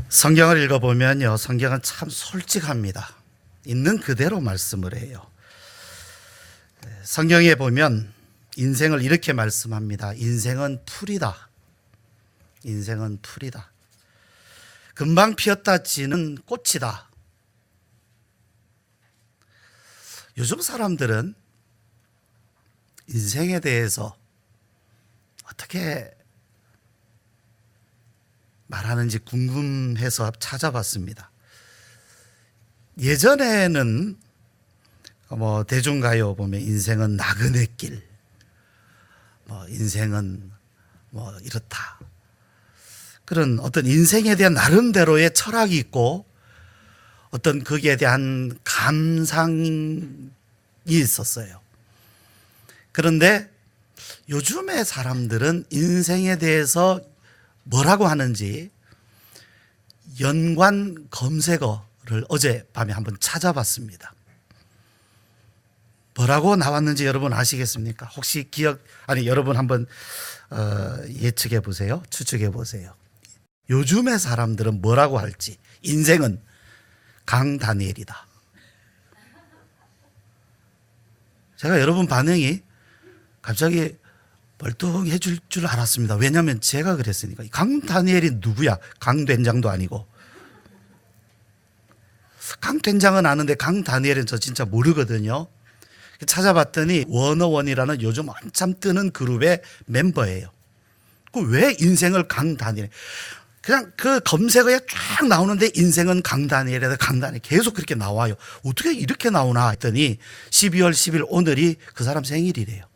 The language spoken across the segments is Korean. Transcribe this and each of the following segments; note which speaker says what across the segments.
Speaker 1: 성경을 읽어보면요, 성경은 참 솔직합니다. 있는 그대로 말씀을 해요. 성경에 보면 인생을 이렇게 말씀합니다. 인생은 풀이다. 인생은 풀이다. 금방 피었다 지는 꽃이다. 요즘 사람들은 인생에 대해서 어떻게 말하는지 궁금해서 찾아봤습니다. 예전에는 대중가요 보면 인생은 나그네 길, 인생은 이렇다. 그런 어떤 인생에 대한 나름대로의 철학이 있고 어떤 거기에 대한 감상이 있었어요. 그런데 요즘의 사람들은 인생에 대해서 뭐라고 하는지 연관 검색어를 어젯밤에 한번 찾아봤습니다. 뭐라고 나왔는지 여러분 아시겠습니까? 혹시 여러분 한번 예측해 보세요. 추측해 보세요. 요즘의 사람들은 뭐라고 할지. 인생은 강다니엘이다. 제가 여러분 반응이 갑자기 벌떡해 줄 줄 알았습니다. 왜냐하면 제가 그랬으니까. 강다니엘이 누구야? 강된장도 아니고. 강된장은 아는데 강다니엘은 저 진짜 모르거든요. 찾아봤더니 워너원이라는 요즘 한참 뜨는 그룹의 멤버예요. 왜 인생을 강다니엘? 그냥 그 검색어에 쫙 나오는데 인생은 강다니엘에다 강다니엘 계속 그렇게 나와요. 어떻게 이렇게 나오나 했더니 12월 10일 오늘이 그 사람 생일이래요.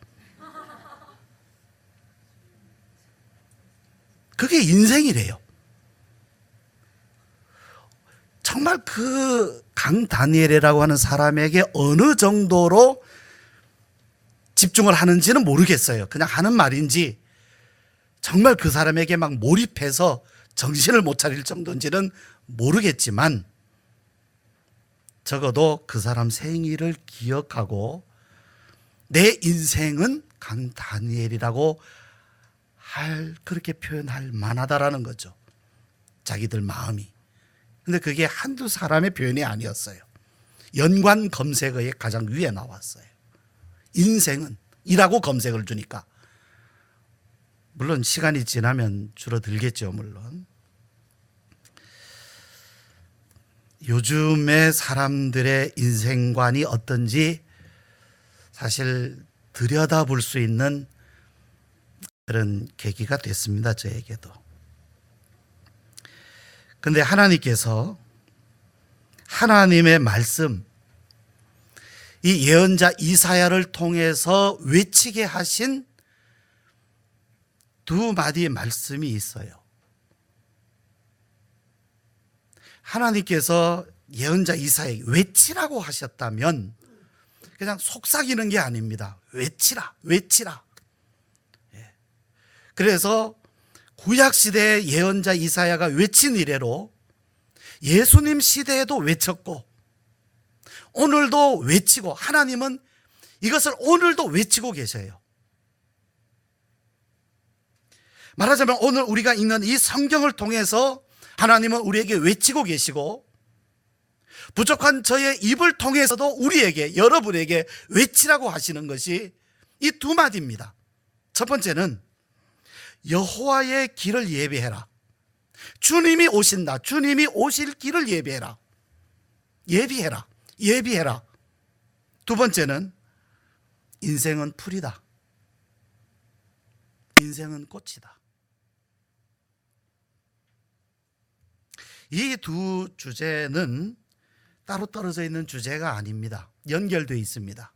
Speaker 1: 그게 인생이래요. 정말 그 강다니엘이라고 하는 사람에게 어느 정도로 집중을 하는지는 모르겠어요. 그냥 하는 말인지 정말 그 사람에게 막 몰입해서 정신을 못 차릴 정도인지는 모르겠지만 적어도 그 사람 생일을 기억하고 내 인생은 강다니엘이라고 그렇게 표현할 만하다라는 거죠. 자기들 마음이. 근데 그게 한두 사람의 표현이 아니었어요. 연관 검색어에 가장 위에 나왔어요. 인생은 이라고 검색을 주니까. 물론 시간이 지나면 줄어들겠죠, 물론. 요즘의 사람들의 인생관이 어떤지 사실 들여다볼 수 있는 그런 계기가 됐습니다, 저에게도. 그런데 하나님께서 하나님의 말씀, 이 예언자 이사야를 통해서 외치게 하신 두 마디의 말씀이 있어요. 하나님께서 예언자 이사야에게 외치라고 하셨다면 그냥 속삭이는 게 아닙니다. 외치라, 외치라. 그래서 구약시대의 예언자 이사야가 외친 이래로 예수님 시대에도 외쳤고 오늘도 외치고 하나님은 이것을 오늘도 외치고 계셔요. 말하자면 오늘 우리가 읽는 이 성경을 통해서 하나님은 우리에게 외치고 계시고 부족한 저의 입을 통해서도 우리에게, 여러분에게 외치라고 하시는 것이 이 두 마디입니다. 첫 번째는 여호와의 길을 예비해라. 주님이 오신다. 주님이 오실 길을 예비해라. 예비해라. 예비해라. 두 번째는 인생은 풀이다. 인생은 꽃이다. 이 두 주제는 따로 떨어져 있는 주제가 아닙니다. 연결되어 있습니다.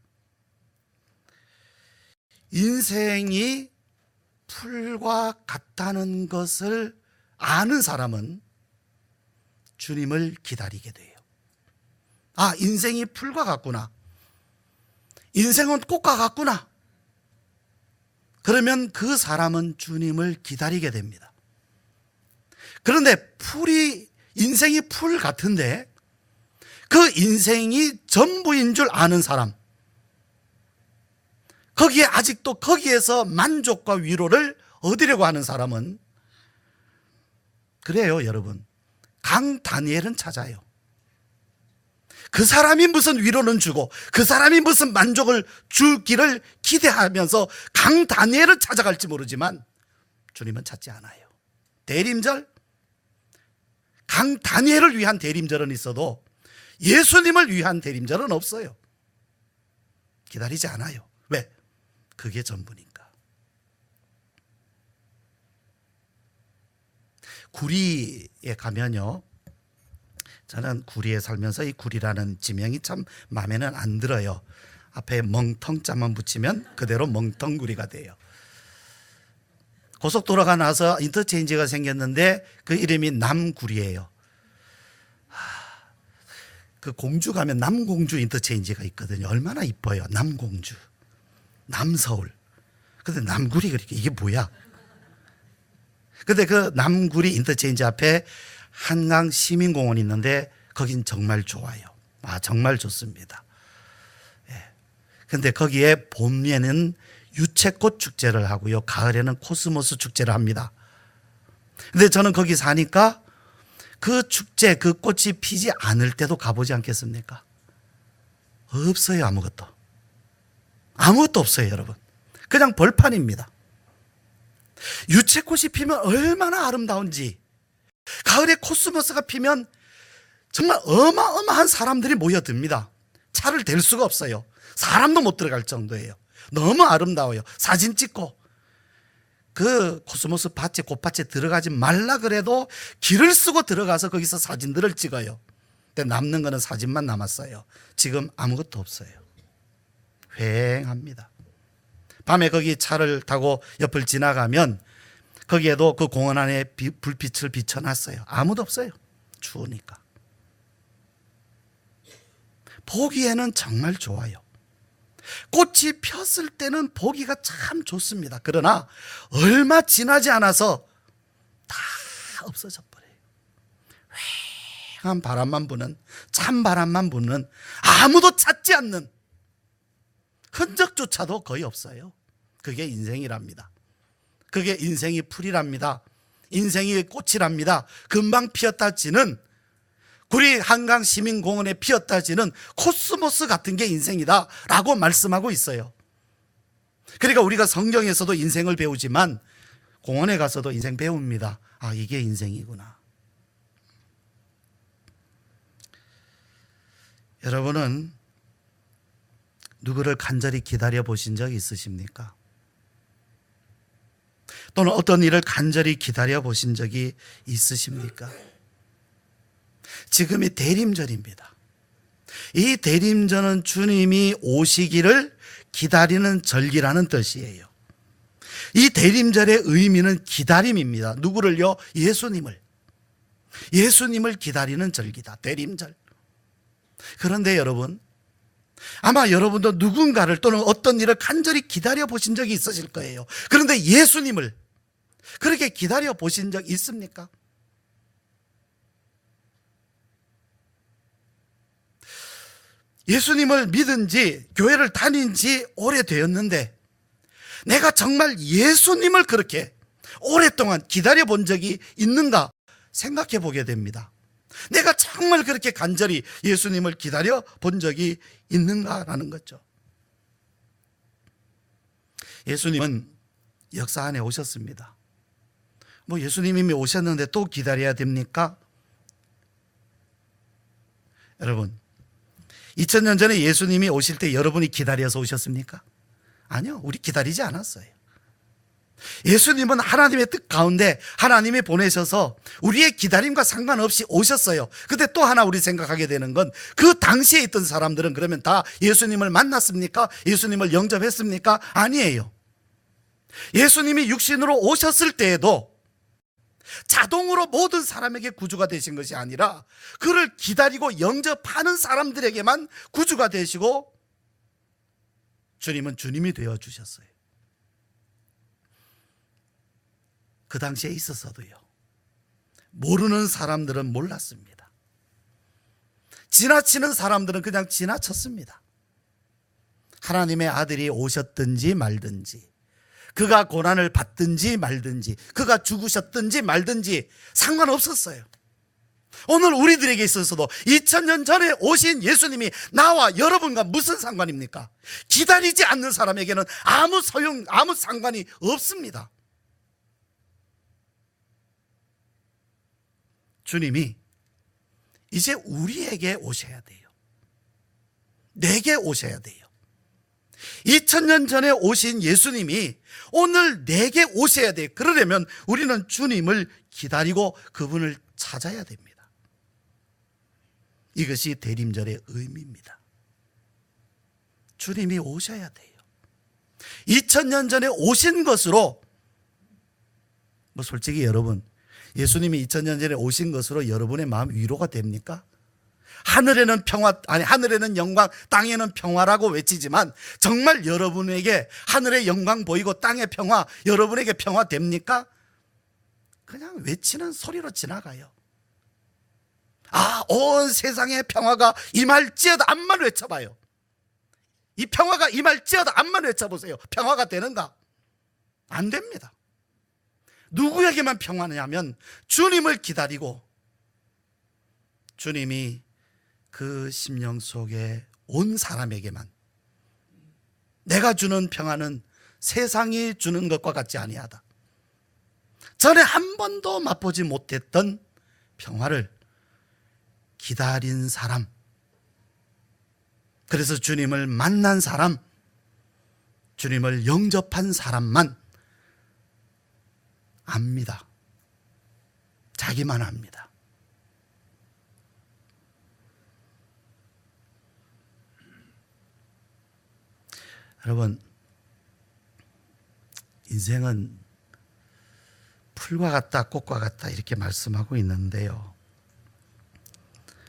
Speaker 1: 인생이 풀과 같다는 것을 아는 사람은 주님을 기다리게 돼요. 아, 인생이 풀과 같구나. 인생은 꽃과 같구나. 그러면 그 사람은 주님을 기다리게 됩니다. 그런데 인생이 풀 같은데 그 인생이 전부인 줄 아는 사람, 거기에 아직도 거기에서 만족과 위로를 얻으려고 하는 사람은 그래요, 여러분. 강 다니엘은 찾아요. 그 사람이 무슨 위로는 주고 그 사람이 무슨 만족을 주기를 기대하면서 강 다니엘을 찾아갈지 모르지만 주님은 찾지 않아요. 대림절, 강 다니엘을 위한 대림절은 있어도 예수님을 위한 대림절은 없어요. 기다리지 않아요. 왜? 그게 전부니까. 구리에 가면요, 저는 구리에 살면서 이 구리라는 지명이 참 마음에는 안 들어요. 앞에 멍텅자만 붙이면 그대로 멍텅구리가 돼요. 고속도로가 나서 인터체인지가 생겼는데 그 이름이 남구리예요. 그 공주 가면 남공주 인터체인지가 있거든요. 얼마나 이뻐요. 남공주, 남서울. 근데 남구리, 그러니까 이게 뭐야? 근데 그 남구리 인터체인지 앞에 한강 시민공원이 있는데 거긴 정말 좋아요. 정말 좋습니다. 예. 근데 거기에 봄에는 유채꽃 축제를 하고요, 가을에는 코스모스 축제를 합니다. 근데 저는 거기 사니까 그 축제, 그 꽃이 피지 않을 때도 가보지 않겠습니까? 없어요. 아무것도 없어요, 여러분. 그냥 벌판입니다. 유채꽃이 피면 얼마나 아름다운지, 가을에 코스모스가 피면 정말 어마어마한 사람들이 모여듭니다. 차를 댈 수가 없어요. 사람도 못 들어갈 정도예요. 너무 아름다워요. 사진 찍고, 그 코스모스 밭에, 꽃밭에 들어가지 말라 그래도 길을 쓰고 들어가서 거기서 사진들을 찍어요. 근데 남는 거는 사진만 남았어요. 지금 아무것도 없어요. 휑합니다. 밤에 거기 차를 타고 옆을 지나가면 거기에도 그 공원 안에 불빛을 비춰놨어요. 아무도 없어요. 추우니까. 보기에는 정말 좋아요. 꽃이 폈을 때는 보기가 참 좋습니다. 그러나 얼마 지나지 않아서 다 없어져 버려요. 휑한 바람만 부는, 찬바람만 부는, 아무도 찾지 않는 흔적조차도 거의 없어요. 그게 인생이랍니다. 그게 인생이 풀이랍니다. 인생이 꽃이랍니다. 금방 피었다 지는, 구리 한강 시민공원에 피었다 지는 코스모스 같은 게 인생이다 라고 말씀하고 있어요. 그러니까 우리가 성경에서도 인생을 배우지만 공원에 가서도 인생 배웁니다. 이게 인생이구나. 여러분은 누구를 간절히 기다려 보신 적 있으십니까? 또는 어떤 일을 간절히 기다려 보신 적이 있으십니까? 지금이 대림절입니다. 이 대림절은 주님이 오시기를 기다리는 절기라는 뜻이에요. 이 대림절의 의미는 기다림입니다. 누구를요? 예수님을 기다리는 절기다, 대림절. 그런데 여러분, 아마 여러분도 누군가를 또는 어떤 일을 간절히 기다려 보신 적이 있으실 거예요. 그런데 예수님을 그렇게 기다려 보신 적 있습니까? 예수님을 믿은 지, 교회를 다닌 지 오래되었는데 내가 정말 예수님을 그렇게 오랫동안 기다려 본 적이 있는가 생각해 보게 됩니다. 내가 정말 그렇게 간절히 예수님을 기다려 본 적이 있는가라는 거죠. 예수님은 역사 안에 오셨습니다. 예수님이 이미 오셨는데 또 기다려야 됩니까? 여러분, 2000년 전에 예수님이 오실 때 여러분이 기다려서 오셨습니까? 아니요, 우리 기다리지 않았어요. 예수님은 하나님의 뜻 가운데 하나님이 보내셔서 우리의 기다림과 상관없이 오셨어요. 근데 또 하나 우리 생각하게 되는 건, 그 당시에 있던 사람들은 그러면 다 예수님을 만났습니까? 예수님을 영접했습니까? 아니에요. 예수님이 육신으로 오셨을 때에도 자동으로 모든 사람에게 구주가 되신 것이 아니라 그를 기다리고 영접하는 사람들에게만 구주가 되시고, 주님은 주님이 되어 주셨어요. 그 당시에 있었어도요, 모르는 사람들은 몰랐습니다. 지나치는 사람들은 그냥 지나쳤습니다. 하나님의 아들이 오셨든지 말든지 그가 고난을 받든지 말든지, 그가 죽으셨든지 말든지 상관없었어요. 오늘 우리들에게 있어서도 2000년 전에 오신 예수님이 나와 여러분과 무슨 상관입니까? 기다리지 않는 사람에게는 아무 상관이 없습니다. 주님이 이제 우리에게 오셔야 돼요. 내게 오셔야 돼요. 2000년 전에 오신 예수님이 오늘 내게 오셔야 돼요. 그러려면 우리는 주님을 기다리고 그분을 찾아야 됩니다. 이것이 대림절의 의미입니다. 주님이 오셔야 돼요. 2000년 전에 오신 것으로, 솔직히 여러분, 예수님이 2000년 전에 오신 것으로 여러분의 마음 위로가 됩니까? 하늘에는 평화, 하늘에는 영광, 땅에는 평화라고 외치지만 정말 여러분에게 하늘의 영광 보이고 땅의 평화, 여러분에게 평화 됩니까? 그냥 외치는 소리로 지나가요. 온 세상에 평화가 임할지어다, 암만 외쳐봐요. 이 평화가 임할지어다, 암만 외쳐보세요. 평화가 되는가? 안 됩니다. 누구에게만 평화냐면 주님을 기다리고 주님이 그 심령 속에 온 사람에게만, 내가 주는 평화는 세상이 주는 것과 같지 아니하다. 전에 한 번도 맛보지 못했던 평화를 기다린 사람, 그래서 주님을 만난 사람, 주님을 영접한 사람만 압니다. 자기만 압니다. 여러분, 인생은 풀과 같다, 꽃과 같다 이렇게 말씀하고 있는데요,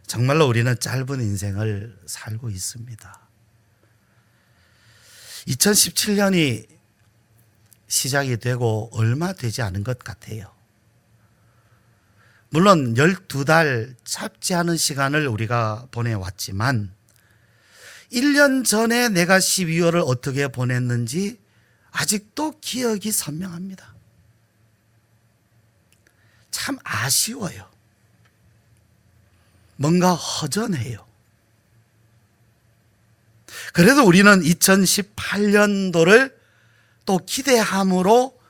Speaker 1: 정말로 우리는 짧은 인생을 살고 있습니다. 2017년이 시작이 되고 얼마 되지 않은 것 같아요. 물론 12달 짧지 않은 시간을 우리가 보내왔지만 1년 전에 내가 12월을 어떻게 보냈는지 아직도 기억이 선명합니다. 참 아쉬워요. 뭔가 허전해요. 그래도 우리는 2018년도를 또 기대함으로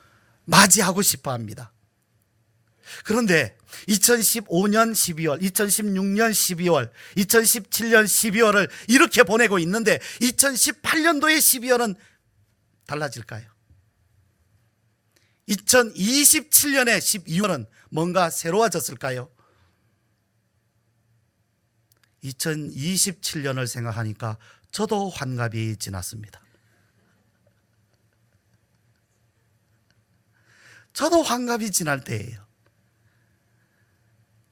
Speaker 1: 맞이하고 싶어 합니다. 그런데 2015년 12월, 2016년 12월, 2017년 12월을 이렇게 보내고 있는데 2018년도의 12월은 달라질까요? 2027년의 12월은 뭔가 새로워졌을까요? 2027년을 생각하니까 저도 환갑이 지났습니다. 저도 환갑이 지날 때예요.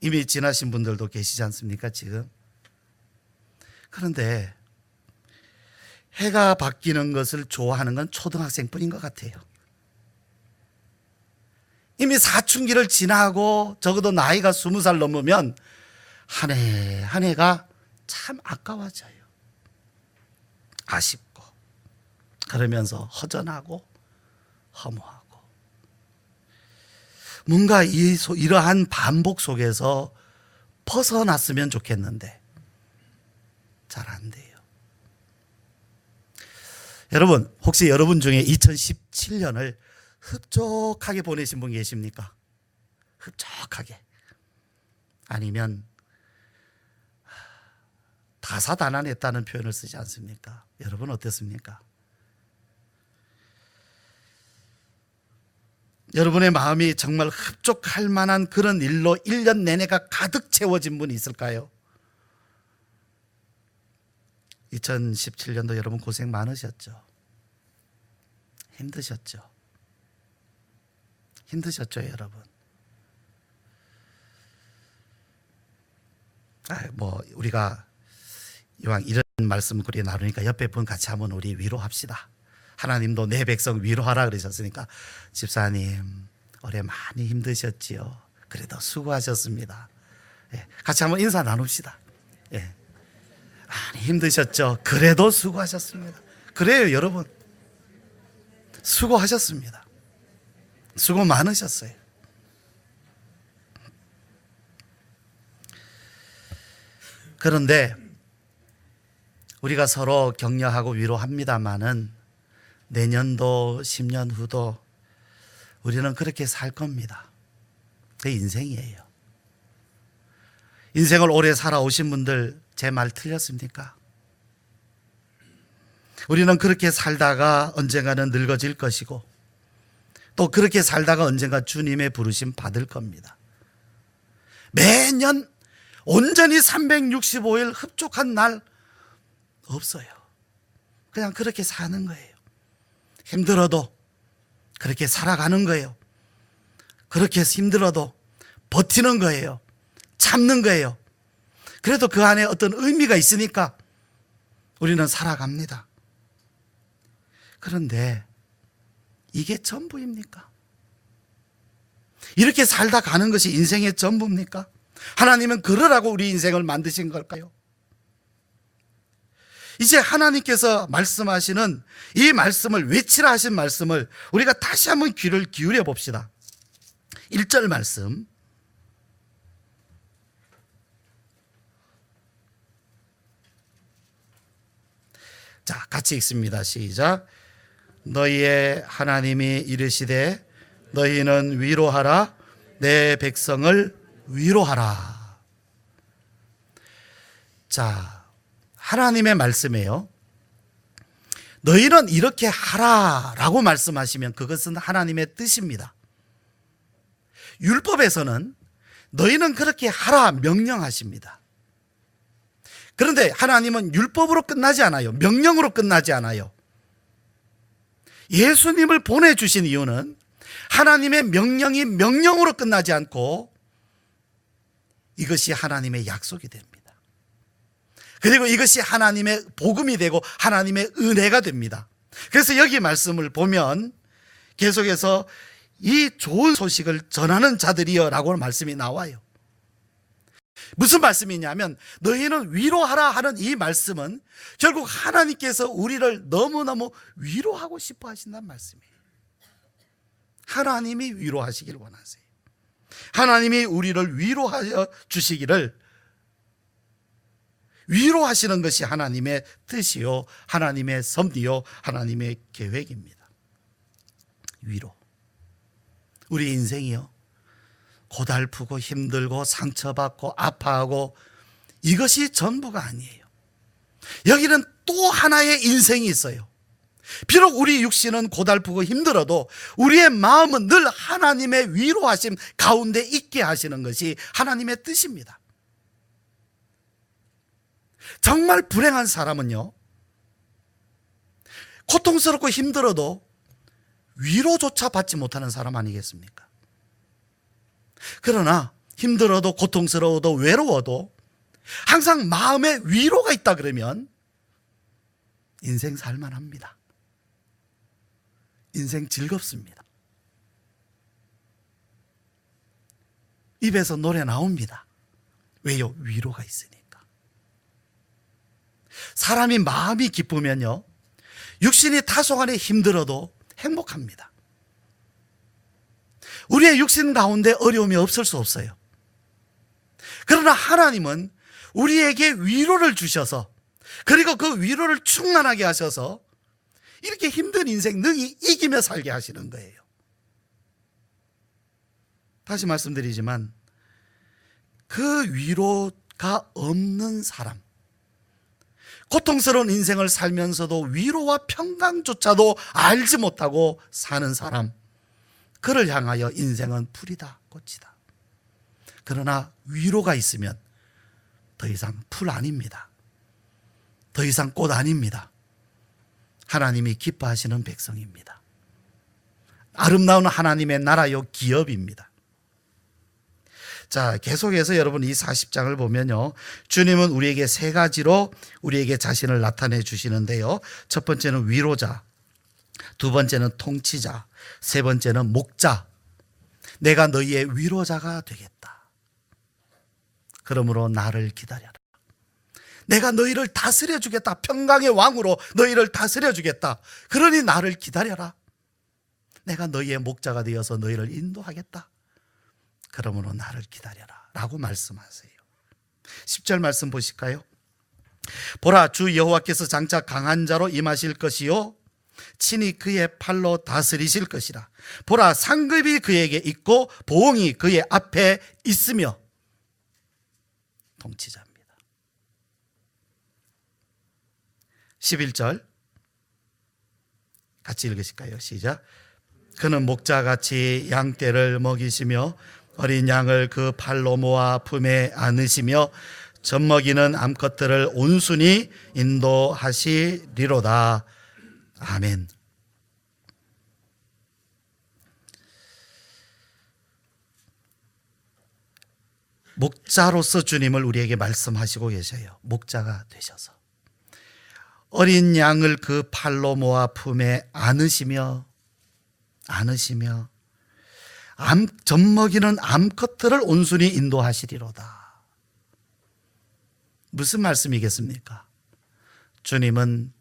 Speaker 1: 이미 지나신 분들도 계시지 않습니까, 지금? 그런데 해가 바뀌는 것을 좋아하는 건 초등학생뿐인 것 같아요. 이미 사춘기를 지나고 적어도 나이가 20살 넘으면 한 해 한 해가 참 아까워져요. 아쉽고, 그러면서 허전하고 허무하고, 뭔가 이러한 반복 속에서 벗어났으면 좋겠는데 잘 안 돼요. 여러분, 혹시 여러분 중에 2017년을 흡족하게 보내신 분 계십니까? 흡족하게. 아니면 다사다난했다는 표현을 쓰지 않습니까? 여러분 어떻습니까? 여러분의 마음이 정말 흡족할 만한 그런 일로 1년 내내가 가득 채워진 분이 있을까요? 2017년도 여러분 고생 많으셨죠? 힘드셨죠? 여러분? 우리가 이왕 이런 말씀을 우리 나누니까 옆에 분 같이 한번 우리 위로합시다. 하나님도 내 백성 위로하라 그러셨으니까, 집사님 올해 많이 힘드셨지요. 그래도 수고하셨습니다. 같이 한번 인사 나눕시다. 많이 힘드셨죠. 그래도 수고하셨습니다. 그래요, 여러분. 수고하셨습니다. 수고 많으셨어요. 그런데 우리가 서로 격려하고 위로합니다마는 내년도 10년 후도 우리는 그렇게 살 겁니다. 그게 인생이에요. 인생을 오래 살아오신 분들 제 말 틀렸습니까? 우리는 그렇게 살다가 언젠가는 늙어질 것이고 또 그렇게 살다가 언젠가 주님의 부르심 받을 겁니다. 매년 온전히 365일 흡족한 날 없어요. 그냥 그렇게 사는 거예요. 힘들어도 그렇게 살아가는 거예요. 그렇게 힘들어도 버티는 거예요. 참는 거예요. 그래도 그 안에 어떤 의미가 있으니까 우리는 살아갑니다. 그런데 이게 전부입니까? 이렇게 살다 가는 것이 인생의 전부입니까? 하나님은 그러라고 우리 인생을 만드신 걸까요? 이제 하나님께서 말씀하시는 이 말씀을, 외치라 하신 말씀을 우리가 다시 한번 귀를 기울여 봅시다. 1절 말씀. 자, 같이 읽습니다. 시작. 너희의 하나님이 이르시되 너희는 위로하라, 내 백성을 위로하라. 자, 하나님의 말씀이에요. 너희는 이렇게 하라라고 말씀하시면 그것은 하나님의 뜻입니다. 율법에서는 너희는 그렇게 하라 명령하십니다. 그런데 하나님은 율법으로 끝나지 않아요. 명령으로 끝나지 않아요. 예수님을 보내주신 이유는 하나님의 명령이 명령으로 끝나지 않고 이것이 하나님의 약속이 됩니다. 그리고 이것이 하나님의 복음이 되고 하나님의 은혜가 됩니다. 그래서 여기 말씀을 보면 계속해서 이 좋은 소식을 전하는 자들이여 라고 말씀이 나와요. 무슨 말씀이냐면 너희는 위로하라 하는 이 말씀은 결국 하나님께서 우리를 너무너무 위로하고 싶어 하신다는 말씀이에요. 하나님이 위로하시길 원하세요. 하나님이 우리를 위로하여 주시기를, 위로하시는 것이 하나님의 뜻이요, 하나님의 섭리요, 하나님의 계획입니다. 위로. 우리 인생이요, 고달프고 힘들고 상처받고 아파하고 이것이 전부가 아니에요. 여기는 또 하나의 인생이 있어요. 비록 우리 육신은 고달프고 힘들어도 우리의 마음은 늘 하나님의 위로하심 가운데 있게 하시는 것이 하나님의 뜻입니다. 정말 불행한 사람은요, 고통스럽고 힘들어도 위로조차 받지 못하는 사람 아니겠습니까? 그러나 힘들어도 고통스러워도 외로워도 항상 마음에 위로가 있다 그러면 인생 살만합니다. 인생 즐겁습니다. 입에서 노래 나옵니다. 왜요? 위로가 있으니까. 사람이 마음이 기쁘면요, 육신이 다소간에 힘들어도 행복합니다. 우리의 육신 가운데 어려움이 없을 수 없어요. 그러나 하나님은 우리에게 위로를 주셔서, 그리고 그 위로를 충만하게 하셔서 이렇게 힘든 인생 능히 이기며 살게 하시는 거예요. 다시 말씀드리지만 그 위로가 없는 사람, 고통스러운 인생을 살면서도 위로와 평강조차도 알지 못하고 사는 사람, 그를 향하여 인생은 풀이다, 꽃이다. 그러나 위로가 있으면 더 이상 풀 아닙니다. 더 이상 꽃 아닙니다. 하나님이 기뻐하시는 백성입니다. 아름다운 하나님의 나라요, 기업입니다. 자, 계속해서 여러분 이 40장을 보면요, 주님은 우리에게 세 가지로 우리에게 자신을 나타내 주시는데요, 첫 번째는 위로자, 두 번째는 통치자, 세 번째는 목자. 내가 너희의 위로자가 되겠다. 그러므로 나를 기다려라. 내가 너희를 다스려 주겠다. 평강의 왕으로 너희를 다스려 주겠다. 그러니 나를 기다려라. 내가 너희의 목자가 되어서 너희를 인도하겠다. 그러므로 나를 기다려라 라고 말씀하세요. 10절 말씀 보실까요? 보라, 주 여호와께서 장차 강한 자로 임하실 것이요 친히 그의 팔로 다스리실 것이라. 보라, 상급이 그에게 있고 보응이 그의 앞에 있으며. 통치자입니다. 11절 같이 읽으실까요? 시작. 그는 목자같이 양떼를 먹이시며 어린 양을 그 팔로 모아 품에 안으시며 젖먹이는 암컷들을 온순히 인도하시리로다. 아멘. 목자로서 주님을 우리에게 말씀하시고 계셔요. 목자가 되셔서 어린 양을 그 팔로 모아 품에 안으시며 젖먹이는 암컷들을 온순히 인도하시리로다. 무슨 말씀이겠습니까? 주님은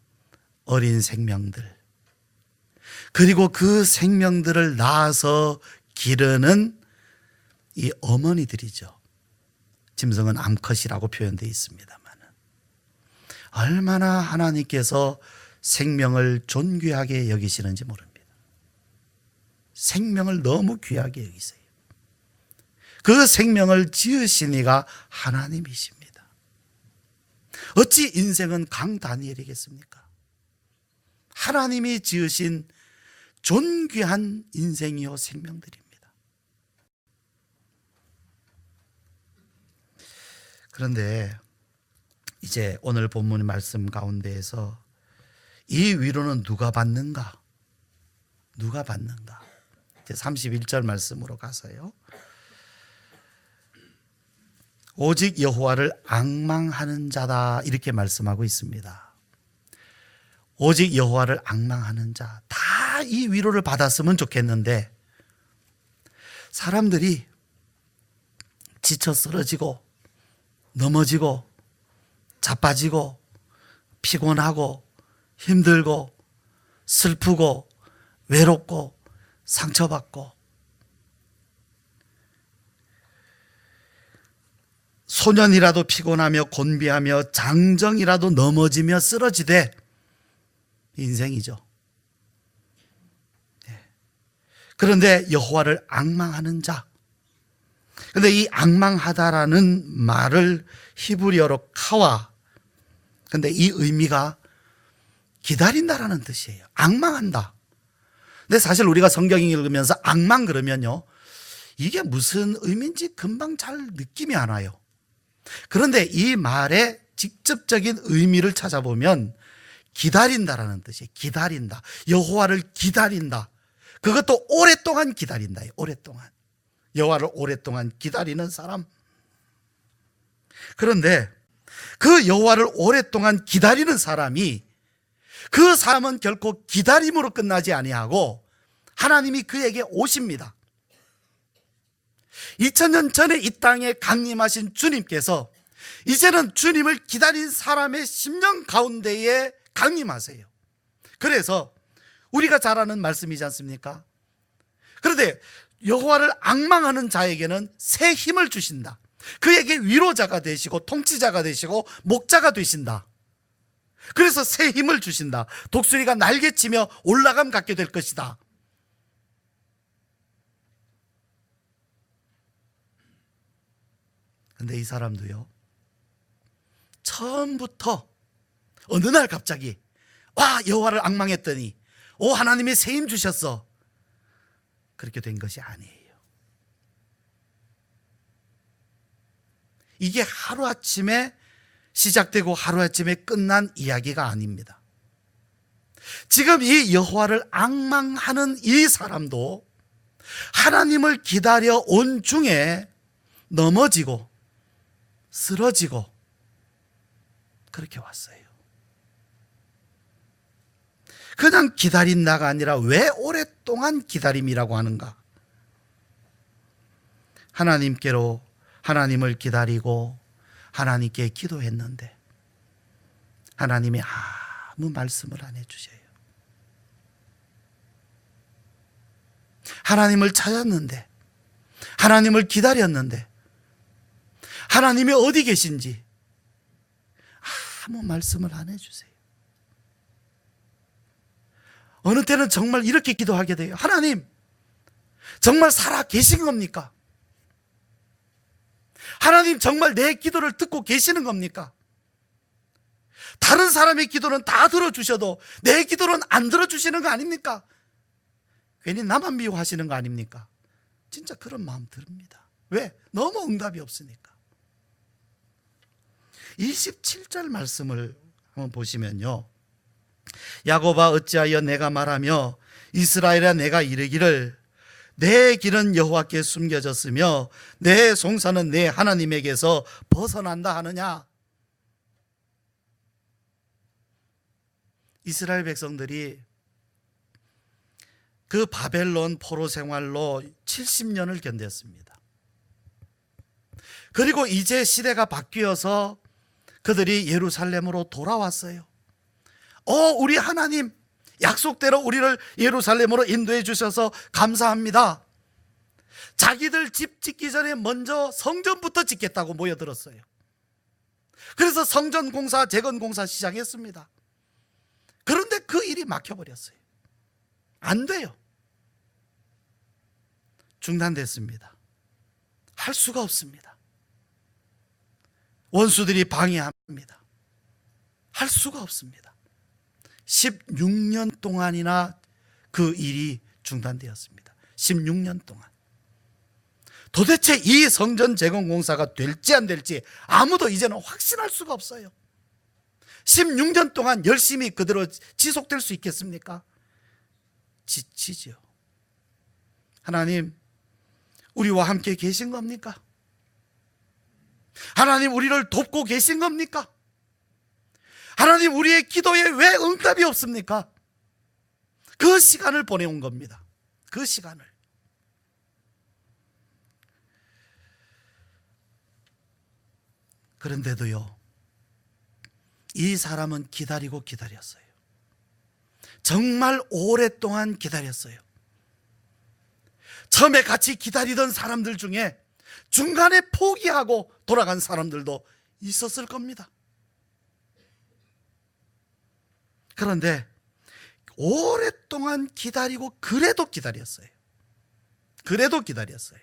Speaker 1: 어린 생명들, 그리고 그 생명들을 낳아서 기르는 이 어머니들이죠. 짐승은 암컷이라고 표현되어 있습니다만 얼마나 하나님께서 생명을 존귀하게 여기시는지 모릅니다. 생명을 너무 귀하게 여기세요. 그 생명을 지으신 이가 하나님이십니다. 어찌 인생은 강다니엘이겠습니까? 하나님이 지으신 존귀한 인생이요 생명들입니다. 그런데 이제 오늘 본문 말씀 가운데에서 이 위로는 누가 받는가? 누가 받는가? 이제 31절 말씀으로 가서요. 오직 여호와를 앙망하는 자다 이렇게 말씀하고 있습니다. 오직 여호와를 앙망하는 자, 다 이 위로를 받았으면 좋겠는데 사람들이 지쳐 쓰러지고 넘어지고 자빠지고 피곤하고 힘들고 슬프고 외롭고 상처받고 소년이라도 피곤하며 곤비하며 장정이라도 넘어지며 쓰러지되 인생이죠. 그런데 여호와를 앙망하는 자, 그런데 이 앙망하다라는 말을 히브리어로 카와, 근데 이 의미가 기다린다라는 뜻이에요. 앙망한다. 근데 사실 우리가 성경 읽으면서 앙망 그러면요, 이게 무슨 의미인지 금방 잘 느낌이 안 와요. 그런데 이 말의 직접적인 의미를 찾아보면 기다린다라는 뜻이에요. 기다린다. 여호와를 기다린다. 그것도 오랫동안 기다린다. 오랫동안. 여호와를 오랫동안 기다리는 사람. 그런데 그 여호와를 오랫동안 기다리는 사람이, 그 사람은 결코 기다림으로 끝나지 아니하고 하나님이 그에게 오십니다. 2000년 전에 이 땅에 강림하신 주님께서 이제는 주님을 기다린 사람의 심령 가운데에 강림하세요. 그래서 우리가 잘 아는 말씀이지 않습니까? 그런데 여호와를 앙망하는 자에게는 새 힘을 주신다. 그에게 위로자가 되시고 통치자가 되시고 목자가 되신다. 그래서 새 힘을 주신다. 독수리가 날개치며 올라감 갖게 될 것이다. 그런데 이 사람도요, 처음부터 어느 날 갑자기 여호와를 앙망했더니 하나님이 새 힘 주셨어, 그렇게 된 것이 아니에요. 이게 하루아침에 시작되고 하루아침에 끝난 이야기가 아닙니다. 지금 이 여호와를 앙망하는 이 사람도 하나님을 기다려 온 중에 넘어지고 쓰러지고 그렇게 왔어요. 그냥 기다린다가 아니라 왜 오랫동안 기다림이라고 하는가? 하나님께로 하나님을 기다리고 하나님께 기도했는데 하나님이 아무 말씀을 안 해주셔요. 하나님을 찾았는데, 하나님을 기다렸는데 하나님이 어디 계신지 아무 말씀을 안 해주세요. 어느 때는 정말 이렇게 기도하게 돼요. 하나님, 정말 살아 계신 겁니까? 하나님, 정말 내 기도를 듣고 계시는 겁니까? 다른 사람의 기도는 다 들어주셔도 내 기도는 안 들어주시는 거 아닙니까? 괜히 나만 미워하시는 거 아닙니까? 진짜 그런 마음 듭니다. 왜? 너무 응답이 없으니까. 27절 말씀을 한번 보시면요, 야곱아 어찌하여 내가 말하며 이스라엘아 내가 이르기를 내 길은 여호와께 숨겨졌으며 내 송사는 내 하나님에게서 벗어난다 하느냐. 이스라엘 백성들이 그 바벨론 포로 생활로 70년을 견뎠습니다. 그리고 이제 시대가 바뀌어서 그들이 예루살렘으로 돌아왔어요. 우리 하나님, 약속대로 우리를 예루살렘으로 인도해 주셔서 감사합니다. 자기들 집 짓기 전에 먼저 성전부터 짓겠다고 모여들었어요. 그래서 성전 공사, 재건 공사 시작했습니다. 그런데 그 일이 막혀버렸어요. 안 돼요. 중단됐습니다. 할 수가 없습니다. 원수들이 방해합니다. 할 수가 없습니다. 16년 동안이나 그 일이 중단되었습니다. 16년 동안. 도대체 이 성전 재건 공사가 될지 안 될지 아무도 이제는 확신할 수가 없어요. 16년 동안 열심히 그대로 지속될 수 있겠습니까? 지치죠. 하나님, 우리와 함께 계신 겁니까? 하나님, 우리를 돕고 계신 겁니까? 하나님, 우리의 기도에 왜 응답이 없습니까? 그 시간을 보내온 겁니다. 그 시간을. 그런데도요, 이 사람은 기다리고 기다렸어요. 정말 오랫동안 기다렸어요. 처음에 같이 기다리던 사람들 중에 중간에 포기하고 돌아간 사람들도 있었을 겁니다. 그런데 오랫동안 기다리고 그래도 기다렸어요. 그래도 기다렸어요.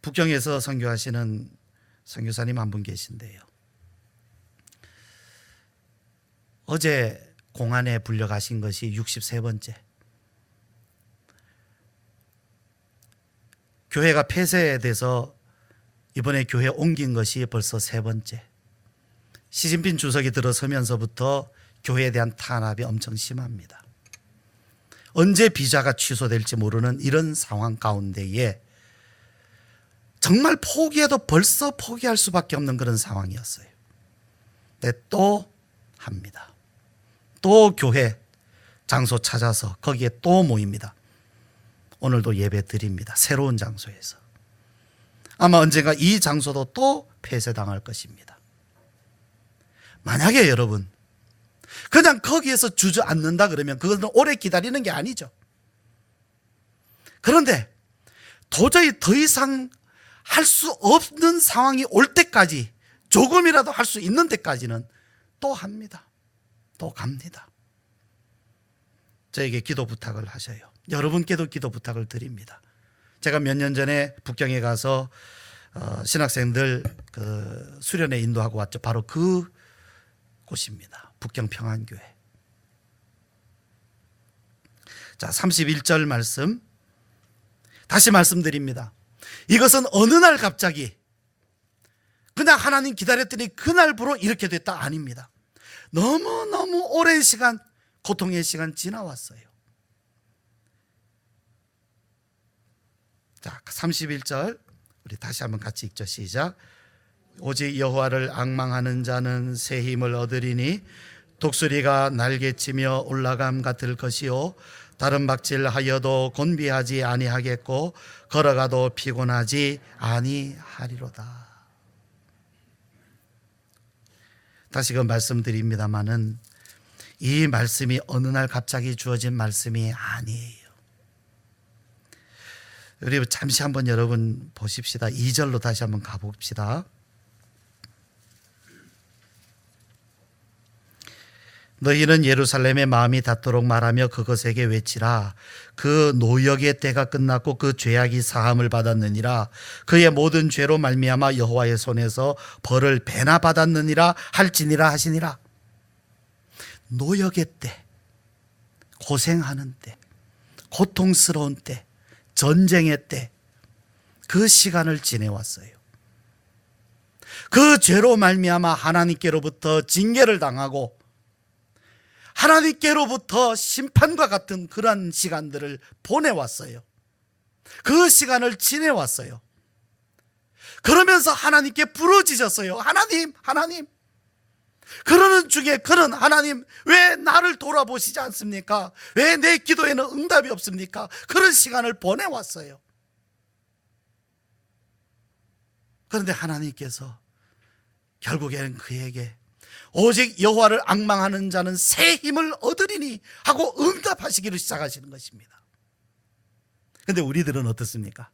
Speaker 1: 북경에서 선교하시는 선교사님 한 분 계신데요, 어제 공안에 불려가신 것이 63번째. 교회가 폐쇄돼서 이번에 교회 옮긴 것이 벌써 3번째. 시진핑 주석이 들어서면서부터 교회에 대한 탄압이 엄청 심합니다. 언제 비자가 취소될지 모르는 이런 상황 가운데에 정말 포기해도 벌써 포기할 수밖에 없는 그런 상황이었어요. 근데 또 합니다. 또 교회 장소 찾아서 거기에 또 모입니다. 오늘도 예배 드립니다. 새로운 장소에서. 아마 언젠가 이 장소도 또 폐쇄당할 것입니다. 만약에 여러분 그냥 거기에서 주저앉는다 그러면 그것은 오래 기다리는 게 아니죠. 그런데 도저히 더 이상 할 수 없는 상황이 올 때까지, 조금이라도 할 수 있는 데까지는 또 합니다. 또 갑니다. 저에게 기도 부탁을 하셔요. 여러분께도 기도 부탁을 드립니다. 제가 몇 년 전에 북경에 가서 신학생들 그 수련회 인도하고 왔죠. 바로 그 곳입니다. 북경 평안교회. 자, 31절 말씀 다시 말씀드립니다. 이것은 어느 날 갑자기 그냥 하나님 기다렸더니 그날부로 이렇게 됐다 아닙니다. 너무너무 오랜 시간, 고통의 시간 지나왔어요. 자, 31절 우리 다시 한번 같이 읽죠. 시작. 오직 여호와를 앙망하는 자는 새 힘을 얻으리니 독수리가 날개치며 올라감 같을 것이요 다른 박질하여도 곤비하지 아니하겠고 걸어가도 피곤하지 아니하리로다. 다시금 말씀드립니다마는 이 말씀이 어느 날 갑자기 주어진 말씀이 아니에요. 우리 잠시 한번 여러분 보십시다. 2절로 다시 한번 가봅시다. 너희는 예루살렘의 마음이 닿도록 말하며 그것에게 외치라. 그 노역의 때가 끝났고 그 죄악이 사함을 받았느니라. 그의 모든 죄로 말미암아 여호와의 손에서 벌을 배나 받았느니라 할지니라 하시니라. 노역의 때, 고생하는 때, 고통스러운 때, 전쟁의 때, 그 시간을 지내왔어요. 그 죄로 말미암아 하나님께로부터 징계를 당하고 하나님께로부터 심판과 같은 그런 시간들을 보내왔어요. 그 시간을 지내왔어요. 그러면서 하나님께 부르짖었어요. 하나님, 하나님. 그러는 중에 그는 하나님 왜 나를 돌아보시지 않습니까? 왜 내 기도에는 응답이 없습니까? 그런 시간을 보내왔어요. 그런데 하나님께서 결국에는 그에게 오직 여호와를 앙망하는 자는 새 힘을 얻으리니 하고 응답하시기를 시작하시는 것입니다. 그런데 우리들은 어떻습니까?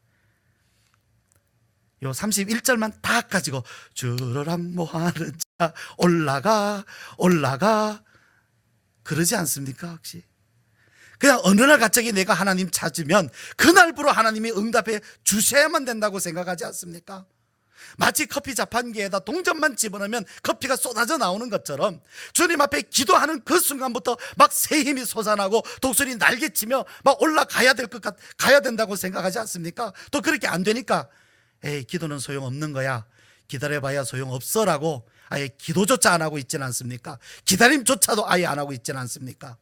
Speaker 1: 요 31절만 다 가지고 주를 앙모하는 자 올라가 올라가 그러지 않습니까? 혹시 그냥 어느 날 갑자기 내가 하나님 찾으면 그날부로 하나님이 응답해 주셔야만 된다고 생각하지 않습니까? 마치 커피 자판기에다 동전만 집어넣으면 커피가 쏟아져 나오는 것처럼 주님 앞에 기도하는 그 순간부터 막 새 힘이 솟아나고 독수리 날개치며 막 올라가야 될 것 가야 된다고 생각하지 않습니까? 또 그렇게 안 되니까 에이 기도는 소용없는 거야, 기다려봐야 소용없어라고 아예 기도조차 안 하고 있지는 않습니까? 기다림조차도 아예 안 하고 있지는 않습니까?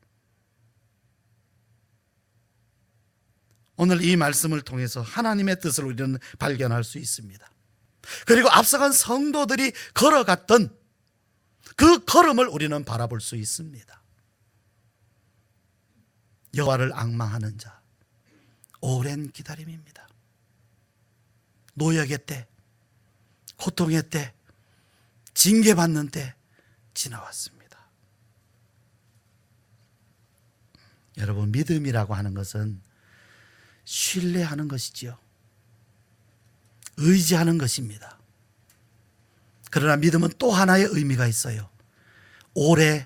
Speaker 1: 오늘 이 말씀을 통해서 하나님의 뜻을 우리는 발견할 수 있습니다. 그리고 앞서간 성도들이 걸어갔던 그 걸음을 우리는 바라볼 수 있습니다. 여호와를 앙망하는 자, 오랜 기다림입니다. 노역의 때, 고통의 때, 징계받는 때 지나왔습니다. 여러분, 믿음이라고 하는 것은 신뢰하는 것이지요. 의지하는 것입니다. 그러나 믿음은 또 하나의 의미가 있어요. 오래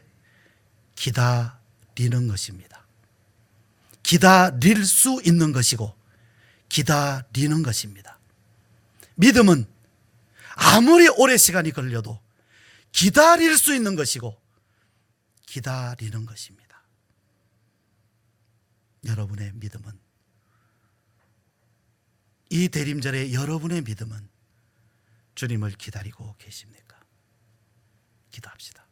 Speaker 1: 기다리는 것입니다. 기다릴 수 있는 것이고 기다리는 것입니다. 믿음은 아무리 오래 시간이 걸려도 기다릴 수 있는 것이고 기다리는 것입니다. 여러분의 믿음은, 이 대림절에 여러분의 믿음은 주님을 기다리고 계십니까? 기도합시다.